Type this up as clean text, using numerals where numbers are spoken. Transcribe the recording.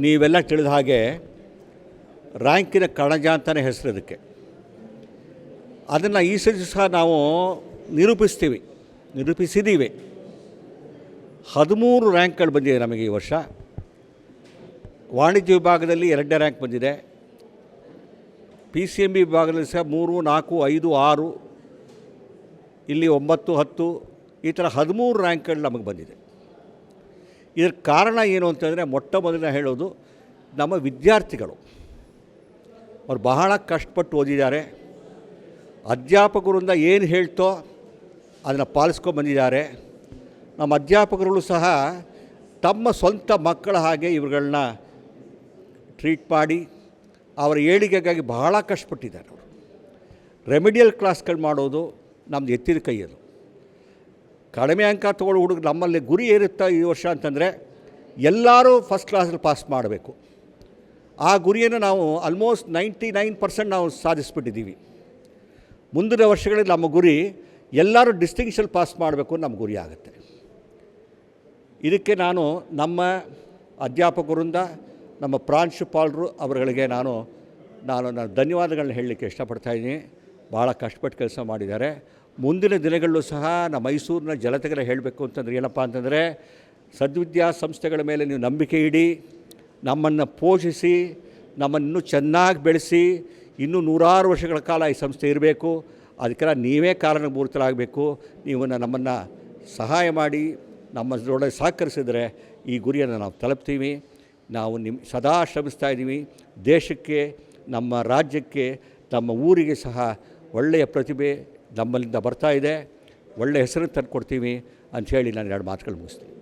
ನೀವೆಲ್ಲ ತಿಳಿದ ಹಾಗೆ ರ್ಯಾಂಕಿನ ಕಣಜ ಅಂತಲೇ ಹೆಸರು ಇದಕ್ಕೆ. ಅದನ್ನು ಈ ಸತಿ ಸಹ ನಾವು ನಿರೂಪಿಸಿದ್ದೀವಿ. 13 ರ್ಯಾಂಕ್ಗಳು ಬಂದಿದೆ ನಮಗೆ ಈ ವರ್ಷ. ವಾಣಿಜ್ಯ ವಿಭಾಗದಲ್ಲಿ 2ನೇ ರ್ಯಾಂಕ್ ಬಂದಿದೆ. PCMB ವಿಭಾಗದಲ್ಲಿ ಸಹ 3, 4, 5, 6, ಇಲ್ಲಿ 9, 10 ಈ ಥರ 13 ರ್ಯಾಂಕ್ಗಳು ನಮಗೆ ಬಂದಿದೆ. ಇದರ ಕಾರಣ ಏನು ಅಂತಂದರೆ, ಮೊಟ್ಟ ಮೊದಲನೇ ಹೇಳೋದು, ನಮ್ಮ ವಿದ್ಯಾರ್ಥಿಗಳು ಅವರು ಬಹಳ ಕಷ್ಟಪಟ್ಟು ಓದಿದ್ದಾರೆ. ಅಧ್ಯಾಪಕರಿಂದ ಏನು ಹೇಳ್ತೋ ಅದನ್ನು ಪಾಲಿಸ್ಕೊಂಡ್ಬಂದಿದ್ದಾರೆ. ನಮ್ಮ ಅಧ್ಯಾಪಕರು ಸಹ ತಮ್ಮ ಸ್ವಂತ ಮಕ್ಕಳ ಹಾಗೆ ಇವುಗಳನ್ನ ಟ್ರೀಟ್ ಮಾಡಿ ಅವರ ಏಳಿಗೆಗಾಗಿ ಬಹಳ ಕಷ್ಟಪಟ್ಟಿದ್ದಾರೆ. ಅವರು ರೆಮಿಡಿಯಲ್ ಕ್ಲಾಸ್ಗಳು ಮಾಡೋದು ನಮ್ಮದು ಎತ್ತಿದ ಕೈಯದು. ಕಡಿಮೆ ಅಂಕ ತೊಗೊಳ್ಳೋ ಹುಡುಗ ನಮ್ಮಲ್ಲಿ ಗುರಿ ಏರುತ್ತಾ ಈ ವರ್ಷ ಅಂತಂದರೆ ಎಲ್ಲರೂ ಫಸ್ಟ್ ಕ್ಲಾಸಲ್ಲಿ ಪಾಸ್ ಮಾಡಬೇಕು. ಆ ಗುರಿಯನ್ನು ನಾವು ಆಲ್ಮೋಸ್ಟ್ 99% ನಾವು ಸಾಧಿಸಿಬಿಟ್ಟಿದ್ದೀವಿ. ಮುಂದಿನ ವರ್ಷಗಳಲ್ಲಿ ನಮ್ಮ ಗುರಿ ಎಲ್ಲರೂ ಡಿಸ್ಟಿಂಕ್ಷನ್ ಪಾಸ್ ಮಾಡಬೇಕು, ನಮ್ಮ ಗುರಿ ಆಗುತ್ತೆ. ಇದಕ್ಕೆ ನಾನು ನಮ್ಮ ಅಧ್ಯಾಪಕರಿಂದ, ನಮ್ಮ ಪ್ರಾಂಶುಪಾಲರು ಅವರುಗಳಿಗೆ ನಾನು ಧನ್ಯವಾದಗಳನ್ನ ಹೇಳಲಿಕ್ಕೆ ಇಷ್ಟಪಡ್ತಾಯಿದ್ದೀನಿ. ಭಾಳ ಕಷ್ಟಪಟ್ಟು ಕೆಲಸ ಮಾಡಿದ್ದಾರೆ. ಮುಂದಿನ ದಿನಗಳಲ್ಲೂ ಸಹ ನಮ್ಮ ಮೈಸೂರಿನ ಜನತೆಗೆ ಹೇಳಬೇಕು ಅಂತಂದರೆ ಏನಪ್ಪ ಅಂತಂದರೆ, ಸದ್ವಿದ್ಯಾಸಂಸ್ಥೆಗಳ ಮೇಲೆ ನೀವು ನಂಬಿಕೆ ಇಡಿ, ನಮ್ಮನ್ನು ಪೋಷಿಸಿ, ನಮ್ಮನ್ನು ಚೆನ್ನಾಗಿ ಬೆಳೆಸಿ, ಇನ್ನೂ 100 ವರ್ಷಗಳ ಕಾಲ ಈ ಸಂಸ್ಥೆ ಇರಬೇಕು. ಅದಕ್ಕೆಲ್ಲ ನೀವೇ ಕಾರಣಭೂತರಾಗಬೇಕು. ನೀವು ನಮ್ಮನ್ನು ಸಹಾಯ ಮಾಡಿ ನಮ್ಮದರೊಳಗೆ ಸಹಕರಿಸಿದರೆ ಈ ಗುರಿಯನ್ನು ನಾವು ತಲುಪ್ತೀವಿ. ನಾವು ಸದಾ ಶ್ರಮಿಸ್ತಾ ಇದ್ದೀವಿ. ದೇಶಕ್ಕೆ, ನಮ್ಮ ರಾಜ್ಯಕ್ಕೆ, ನಮ್ಮ ಊರಿಗೆ ಸಹ ಒಳ್ಳೆಯ ಪ್ರತಿಭೆ ನಮ್ಮಲ್ಲಿಂದ ಬರ್ತಾ ಇದೆ. ಒಳ್ಳೆಯ ಹೆಸರನ್ನು ತಂದುಕೊಡ್ತೀವಿ ಅಂಥೇಳಿ ನಾನು 2 ಮಾತುಗಳು ಮುಗಿಸ್ತೀನಿ.